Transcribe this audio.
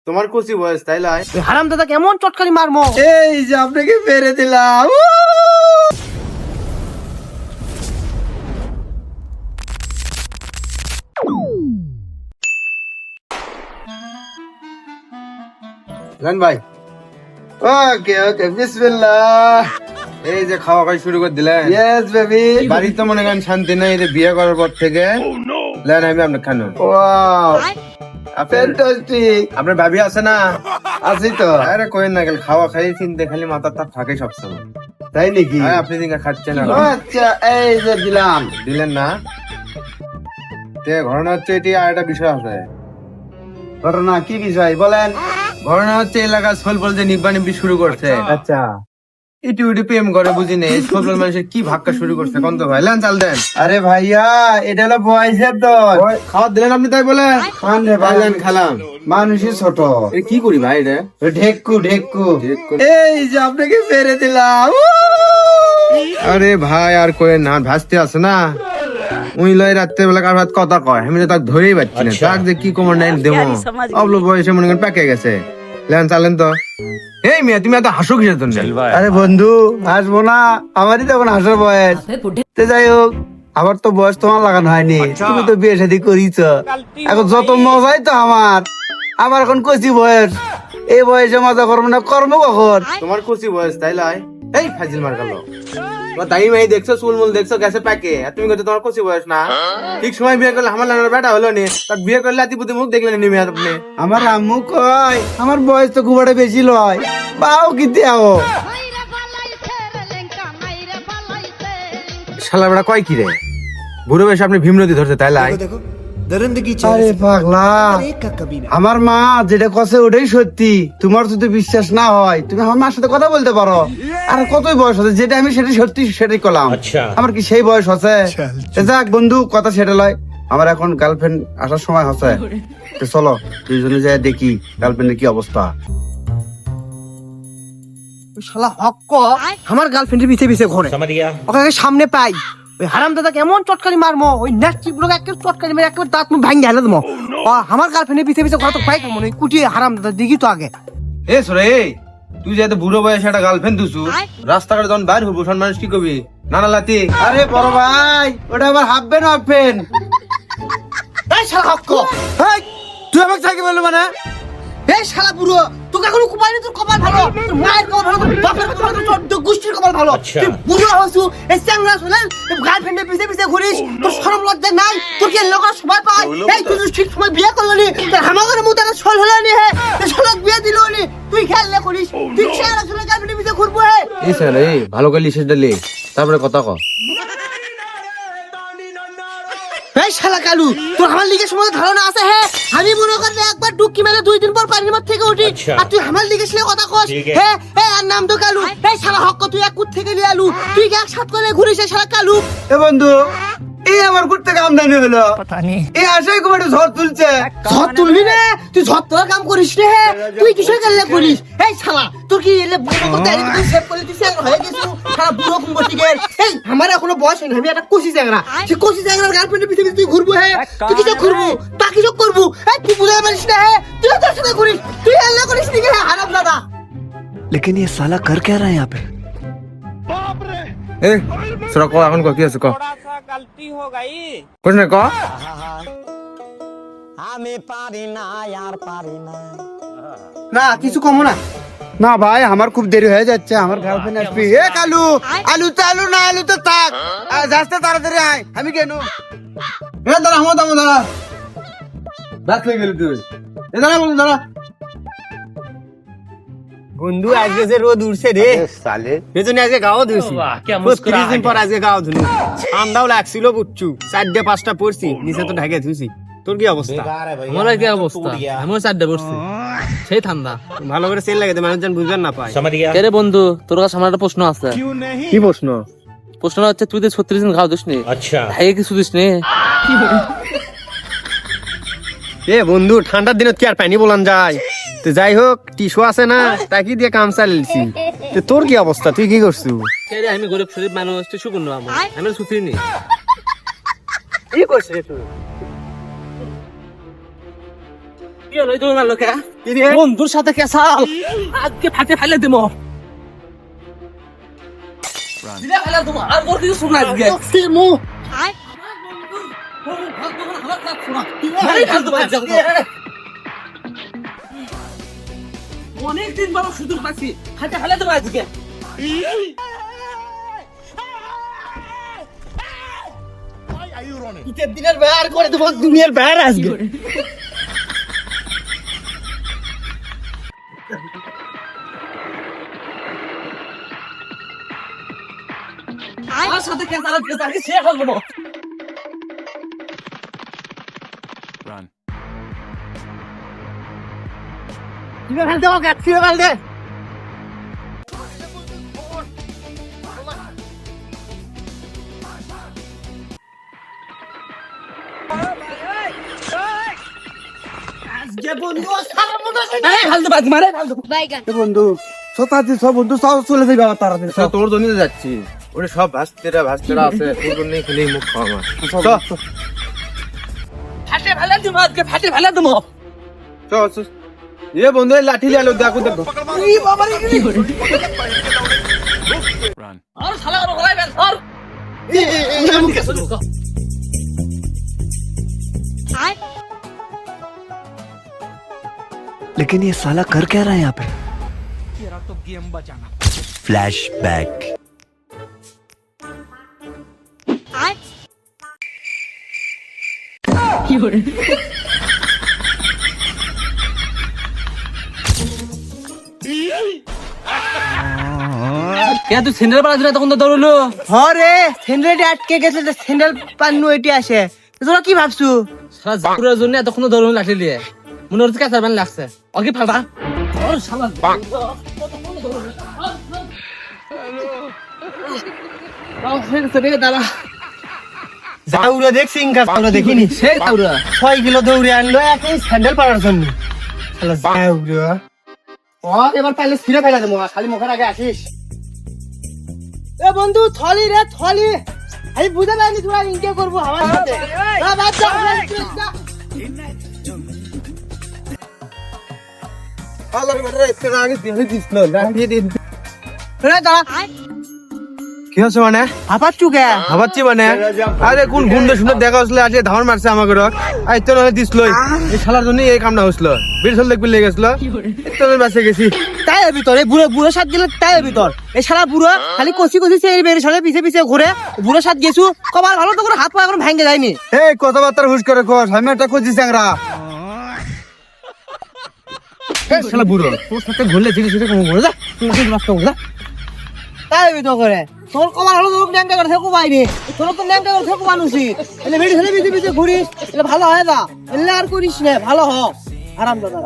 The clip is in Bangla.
তোমার কচি বয়স তাই লাই? হারাম দাদা কেমন চটকারি মারমো। এই যে আপনাকে মেরে দিলাম। জান ভাই, ওকে ওকে, বিসমিল্লাহ। এই যে খাওয়া খাওয়া শুরু করে দিলেন। Yes baby. বাড়ি তো মনে করেন শান্তি নাই, এই যে বিয়ে করার পর থেকে লেন আমি আপনার খানো। Wow fantastic. আপনার ভাবি আছে না? আছি তো। আরে কোয়েন না, গেল খাওয়া খাই চিনতে খালি মাথার তাপ থাকে সবসময়। তাই নাকি? হ্যাঁ, আপনি দিন খাচ্ছেন না। আচ্ছা এই যে দিলাম। দিলেন না? তে ঘটনা হচ্ছে এটি আর একটা বিষয় আছে। ঘটনা কি বিষয় বলেন? ঘটনা হচ্ছে এলাকার সোলপল যে নিব্বা নিব্বি শুরু করছে। আচ্ছা ইটি উটি প্রেম করে বুঝি নেই, সোলপল মানুষের কি ভাক্কা শুরু করছে কোন তো ভাই? লেন চাল দেন। আরে ভাইয়া এটা হলো বয়সের দল। খাওয়া দিলেন আপনি তাই বলেন? খান রে ভাই, লেন খেলাম। মানুষই ছোট। এ কি করি ভাই রে? ঢেক্কু ঢেক্কু। এই যে আপনাকে মেরে দিলাম। আরে ভাই আর কই না, ভাসতে আছে না উই লয় রাত্রে বেলা কার ভাত কথা কয়, আমি তো তাকে ধরেই পাচ্ছি না। তাক যে কি কমার নাই দেবো, অবলো বয়সে মনে করেন পেকে গেছে। লেন চালেন তো। এই মেয়ে তুমি এত হাসো কিসের জন্য? আরে বন্ধু হাসবো না, আমারই তখন হাসার বয়স। যাই হোক, আবার তো বয়স তোমার লাগানো হয়নি, তুমি তো বিয়ে শাদী করিছ। এখন যত মজাই তো আমার, আবার এখন কচি বয়স। এই বয়সে মজা করবো না, কর্ম কখন? তোমার কচি বয়স তাই লাই? এই ফাজিল মার গেল। তাই মেয়ে দেখছো, চুলমুল দেখছো, গেছে প্যাকে, আর তুমি কইছো তোমার কচি বয়স না। ঠিক সময় বিয়ে করলে আমার লাগানোর বেটা হলো নি, তার বিয়ে করলে আতিপুতি মুখ দেখলেন নি মেয়ে আপনি। আমার আম্মু কয় আমার বয়স তো খুব একটা বেশি লয়, বাও কি দেও। শালা বেটা কয় কি রে, বুড়ো বয়সে আপনি ভীম নদী ধরতে তাই লাই? আরে পাগলা, আমার মা যেটা কছে ওটাই সত্যি। তোমার যদি বিশ্বাস না হয় তুমি আমার মার সাথে কথা বলতে পারো। আর কতই বয়স আছে, যেটা আমি সেটা সত্যি সেটাই করলাম। আমার কি সেই বয়স আছে? যাক বন্ধু, কথা সেটা লয়। আমার এখন গার্লফ্রেন্ড আসার সময় হচ্ছে, চলো দুইজনে যাই দেখি গার্লফ্রেন্ডের কি অবস্থা। শালা হক আমার গার্লফ্রেন্ডের পিছে পিছে ঘোরে, ওকে সামনে পাই ওই হারাম দাদা কেমন চটকারি মারমো। ওই নেচি গুলোকে একটা চটকারি মেরে একটা দাঁত মুখ ভাঙে হেলে দেবো। আমার গার্লফ্রেন্ডের পিছে পিছে ঘোরা তো পাই কেমন? ওই কুটিয়ে হারাম দাদা দিঘি তো আগে। এ সরে, তুই যে এত বুড়ো বয়সে একটা গার্লফ্রেন্ড দুসু, রাস্তাঘাটে যখন বাইর হবো সব মানুষ কি কবি? নানা লাতি। আরে বড় ভাই, ওটা আবার হাফবেন হাফবেন। এই শালা হক, তুই আমাকে থাকি বললো মানে? এই শালা বুড়ো, তোকে এখনো কুপাই নি, তোর কপাল ভালো, তোর মায়ের কপাল ভালো, তোর বাপের কপাল ভালো, তোর গোষ্ঠীর কপাল ভালো। তুই বুড়ো হইছু, এই চ্যাংড়া শুনেন গার্লফ্রেন্ডের পিছে পিছে ঘুরিস, তোর শরম লজ্জা নাই? তোর কি লোকের সবাই পায়? এই তুই ঠিক সময় বিয়ে করলি, তোর হামাগের মতো একটা ছল হলো নি। হে শালা বিয়ে দিল নি, তুই খেললে করিস, তুই চ্যাংড়া শুনে গার্লফ্রেন্ডের পিছে ঘুরবো। হে এই স্যার, এই ভালো করে লিসেস ডালি, তারপরে কথা কও। এই শালা কালু, তোর আমার লিগের সময় ধারণা আছে? হ্যাঁ আমি মনে করি একবার ডুবকি মেলে 2 দিন পর পানির মধ্যে থেকে উঠি, আর তুই আমার লিগের সাথে কথা কস? হ্যাঁ হ্যাঁ, আর নাম তো কালু। এই শালা হক, তুই এক কুত থেকে লিয়ে আলু, তুই কি একসাথ করে ঘুরিস? এই শালা কালু। এ বন্ধু, এই আমার কুট থেকে আমদানি হলো, এই আশাই কুমার ঝড় তুলছে। ঝড় তুলবি না, তুই ঝড় তোলার কাম করিস রে। তুই কিসের গেলে করিস? এই শালা তোর কি এলে বড় কথা এর তুই সেভ করে দিছিস আর হয়ে গেছিস শালা বুড়ো কুম্বটিকের। এই আমার এখনো বয়স হয়নি, আমি একটা কোশি চ্যাংড়া, সে কোশি চ্যাংড়ার গার্লফ্রেন্ডের পিছে পিছে তুই ঘুরবো। হ্যাঁ তুই কিছু ঘুরবো, তা কিছু করবো। এই তুই বুঝতে পারিস না? হ্যাঁ তুই তোর সাথে ঘুরিস, তুই এলে করিস নি কে হারাম দাদা। लेकिन ये साला कर क्या रहा है यहाँ पे? এ সরা কো, এখন কো কি আছে কো? थोड़ा सा गलती हो गई। कुछ नहीं कहो। আমি পারি না আর পারি না। না কিছু কমো না। না ভাই, আমার খুব দেরি হয়ে যাচ্ছে, আমার গার্লফ্রেন্ড আসবে। এ কালু, আলু তো আলু না, আলু তো থাক, যাস্তে তাড়াতাড়ি আয়, আমি কেন? এ দাঁড়া, আমার দাম দাঁড়া, রাত হয়ে গেল তুই। এ দাঁড়া বন্ধু, দাঁড়া। বন্ধু আজকে যে রোদ উঠছে রে সালে, এজন্য আজকে গাও ধুইছি। 30 দিন পর আজকে গাও ধুলু। ঠান্ডাও লাগছিল বুচ্চু, 4-5টা পড়ছি, নিচে তো ঢাকে ধুইছি। তোর কি অবস্থা? আমার কি অবস্থা? আমিও 4টা পড়ছি, সেই ঠান্ডা। ভালো করে সেল লাগে, মানুষজন বুঝবেন না পায়। কে রে বন্ধু, তোর কাছে আমার একটা প্রশ্ন আছে। কি প্রশ্ন? প্রশ্নটা হচ্ছে, তুই তো 36 দিন খাওয়া দিস নি, আচ্ছা ভাইকে কিছু দিস নি? এ বন্ধু, ঠান্ডার দিনত কি আর পানি বলান যায়? তো যাই হোক, টিস্যু আছে না, তাকি দিয়ে কাম চালিয়েছি। তো তোর কি অবস্থা, তুই কি করছু? কে রে, আমি গরিব শরীফ মানুষ, তুই শুকুন না, আমি ছুটি নি। কি করছিস তুই? কি হলো এই তোমার লোকে বন্ধুর সাথে কেসাল আজকে ফাটে ফেলে দেবো দিলে ফেলে দেবো আর বল কিছু শোনা আজকে মু অনেকদিন বড় সুযোগ পাচ্ছি ফাটে ফেলে দেবো আজকে ঈদের দিনের বের করে দেবো দুনিয়ার বের আসবে আমার সাথে কেসাল আজকে শেষ হয়ে যাবো তুই ফেলতে হবে তুই ফেলতে আজকে বন্ধু সারা মতো ফালতু বাজ মারে ফালতু বন্ধু সতাতি সব বন্ধু সব চলে যাবে আবার তাড়াতাড়ি তো তোর জন্য যাচ্ছি ওরে সব ভাস্তেরা আছে তোর জন্য খেলেই মুখ খাওয়া আমার ফাটে ফেলে দেবো আজকে ফাটে ফেলে দেবো চল এ বন্ধু এই লাঠি লিয়ে আলো দেখো দেখো আর শালা আর গলায় বের ধর लेकिन ये साला कर क्या रहा है यहाँ पे? फ्लैशबैक। কে তুই সেন্টার পাড়া দিলে তখন তো দৌড়লো হরে স্যান্ডেলটা আটকে গেছে যে স্যান্ডেল পান্নু এটি আসে তোরা কি ভাবছু সারা জাকুরের জন্য এতক্ষণ দৌড়লো লাঠি নিয়ে মনে হচ্ছে কেসার বান লাগছে ওকে ফালবা ওর শালা দাঁড়া জাউরা দেখছি ইনকা জাউরা দেখিনি সেই দাউরা 6 কিলো দৌড়ে আনলো একই স্যান্ডেল পাড়ার জন্য শালা জাউরা ও এবার পাইলে ছিঁড়ে ফেলা দেবো খালি মুখের আগে আসিস এ বন্ধু থলি রে থলি আমি বুঝে পাইনি তোরা ইনকে করবো আমার সাথে না বাচ্চা আল্লাহর বেটা একটু আগে দিয়ে দিছিল লাঠি দিন রে দাঁড়া কি হচ্ছে মানে হাঁপাচ্ছু কে ভাবাচ্ছি মানে আরে কোন গুন্ডে সুন্দর দেখা হচ্ছিল আজকে ধাওয়ার মারছে আমাকে আই তো নয় দিছিল এই শালার জন্য এই কামটা হচ্ছিল বিরসল দেখবি লেগে গেছিল তো বাঁচে গেছি তাই ভিতর এই বুড়ো বুড়ো সাত গেলে তাই ভিতর এই শালা বুড়ো খালি কষি কষি সেই বের সালে পিছে পিছে ঘুরে বুড়ো সাত গেছু কবার ভালো তো করে হাত পা এখন ভাঙে যায়নি এই কথাবার্তা হুশ করে কর আমি একটা খুঁজি চ্যাংরা এই শালা বুড়ো তোর সাথে ঘুরলে জিনিস এটা কম করে যা তুই কি নষ্ট করে যা তাই ভিতর করে তোর কবার ভালো তোর ন্যাংটা করে থাকো বাইরে তোর তো ন্যাংটা করে থাকো মানুষই এলে বেড়ি সালে পিছে পিছে ঘুরিস এলে ভালো হয় না এলে আর করিস না ভালো হ আরাম দাদা